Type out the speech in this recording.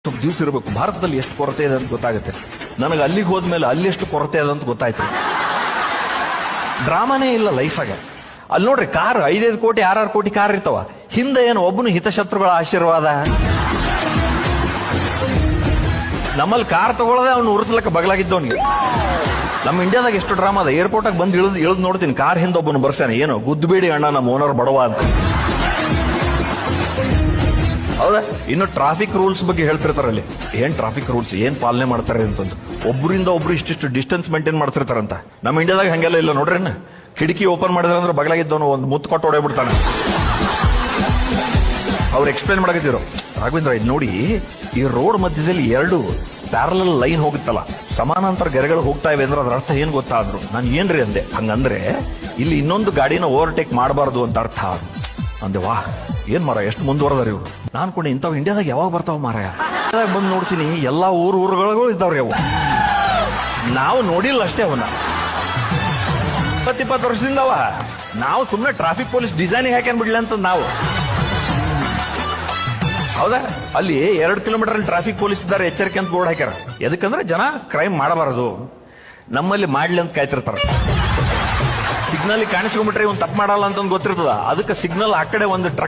ಸ್ವಲ್ಪ ದಿವಸ ಇರಬೇಕು. ಭಾರತದಲ್ಲಿ ಎಷ್ಟು ಕೊರತೆ ಇದೆ ಅಂತ ಗೊತ್ತಾಗುತ್ತೆ. ನನಗೆ ಅಲ್ಲಿಗೆ ಹೋದ್ಮೇಲೆ ಅಲ್ಲಿ ಎಷ್ಟು ಕೊರತೆ ಇದೆ ಅಂತ ಗೊತ್ತಾಯ್ತು. ಡ್ರಾಮಾನೇ ಇಲ್ಲ ಲೈಫಾಗೆ. ಅಲ್ಲಿ ನೋಡ್ರಿ, ಕಾರ್ 5-5 ಕೋಟಿ 6-6 ಕೋಟಿ ಕಾರ್ ಇರ್ತಾವ. ಹಿಂದೆ ಏನು ಒಬ್ಬನು ಹಿತಶತ್ರುಗಳ ಆಶೀರ್ವಾದ. ನಮ್ಮಲ್ಲಿ ಕಾರ್ ತಗೊಳ್ಳದೆ ಅವ್ನು ಉರ್ಸ್ಲಕ್ಕ ಬಗಲಾಗಿದ್ದವನಿಗೆ. ನಮ್ಮ ಇಂಡಿಯಾದಾಗ ಎಷ್ಟು ಡ್ರಾಮಾ ಅದ. ಏರ್ಪೋರ್ಟ್ ಆಗಿ ಬಂದು ಇಳಿದು ನೋಡ್ತೀನಿ, ಕಾರ್ ಹಿಂದೆ ಒಬ್ಬನು ಬರ್ಸಾನೆ, ಏನು ಗುದ್ದುಬೇಡಿ ಅಣ್ಣ ನಮ್ಮ ಓನರ್ ಬಡವ ಅಂತ. ಹೌದಾ? ಇನ್ನು ಟ್ರಾಫಿಕ್ ರೂಲ್ಸ್ ಬಗ್ಗೆ ಹೇಳ್ತಿರ್ತಾರಲ್ಲಿ, ಏನ್ ಟ್ರಾಫಿಕ್ ರೂಲ್ಸ್ ಏನ್ ಪಾಲನೆ ಮಾಡ್ತಾರೆ ಅಂತಂದು. ಒಬ್ಬರಿಂದ ಒಬ್ರು ಇಷ್ಟಿಷ್ಟು ಡಿಸ್ಟೆನ್ಸ್ ಮೇಂಟೈನ್ ಮಾಡ್ತಿರ್ತಾರಂತ. ನಮ್ಮ ಇಂಡಿಯಾದಾಗ ಹಂಗೆಲ್ಲ ಇಲ್ಲ ನೋಡ್ರಿ. ಕಿಟಕಿ ಓಪನ್ ಮಾಡಿದ್ರೆ ಅಂದ್ರೆ ಬಗಲಾಗಿದ್ದವನು ಒಂದು ಮುತ್ತು ಕೊಟ್ಟು ಹೊಡೆಬಿಡ್ತಾನೆ. ಅವ್ರು ಎಕ್ಸ್ಪ್ಲೈನ್ ಮಾಡಕತ್ತಿದ್ರು, ರಾಘವೇಂದ್ರ ಇದು ನೋಡಿ, ಈ ರೋಡ್ ಮಧ್ಯದಲ್ಲಿ 2 ಪ್ಯಾರಲಲ್ ಲೈನ್ ಹೋಗುತ್ತಲ್ಲ, ಸಮಾನಾಂತರ ಗೆರೆಗಳು ಹೋಗ್ತಾ ಇವೆ ಅಂದ್ರೆ ಅದ್ರ ಅರ್ಥ ಏನ್ ಗೊತ್ತಾ ಅಂದ್ರು. ನಾನು ಏನ್ರಿ ಅಂದೆ. ಹಂಗಂದ್ರೆ ಇಲ್ಲಿ ಇನ್ನೊಂದು ಗಾಡಿನ ಓವರ್ಟೇಕ್ ಮಾಡಬಾರ್ದು ಅಂತ ಅರ್ಥ ಅಂದೆ. ವಾಹ್, ಏನ್ ಮಾರ ಎಷ್ಟು ಮುಂದುವರೆದಾರ ಇವ್ರು. ನಾನು ಕೂಡ ಇಂಥವ್ ಇಂಡಿಯಾದಾಗ ಯಾವಾಗ ಬರ್ತಾವ ಮಾರಾಯ. ಬಂದು ನೋಡ್ತೀನಿ, ಎಲ್ಲಾ ಊರುಗಳಿಗೂ ಇದ್ದಾವ್ರಿ ಅವು. ನಾವು ನೋಡಿಲ್ಲ ಅಷ್ಟೇ ಅವನ್ನ. 20 ವರ್ಷದಿಂದ ಅವ. ನಾವು ಸುಮ್ಮನೆ ಟ್ರಾಫಿಕ್ ಪೊಲೀಸ್ ಡಿಸೈನಿಗೆ ಹಾಕ್ಯಾನ್ಬಿಡ್ಲಿ ಅಂತ ನಾವು. ಹೌದಾ? ಅಲ್ಲಿ 2 ಕಿಲೋಮೀಟರ್ ಅಲ್ಲಿ ಟ್ರಾಫಿಕ್ ಪೊಲೀಸ್ ಇದ್ದಾರೆ, ಎಚ್ಚರಿಕೆ ಅಂತ ಬೋರ್ಡ್ ಹಾಕ್ಯಾರ. ಎದಕ್ಕಂದ್ರೆ ಜನ ಕ್ರೈಮ್ ಮಾಡಬಾರದು. ನಮ್ಮಲ್ಲಿ ಮಾಡ್ಲಿ ಅಂತ ಕಾಯ್ತಿರ್ತಾರ. ಸಿಗ್ನಲ್ ಕಾಣಿಸ್ಕೊಂಡ್ಬಿಟ್ರೆ ಇವ್ನು ತಪ್ಪು ಮಾಡಲ್ಲ ಅಂತ ಗೊತ್ತಿರ್ತದ. ಅದಕ್ಕೆ ಸಿಗ್ನಲ್ ಆ ಕಡೆ ಒಂದು ಟ್ರಕ್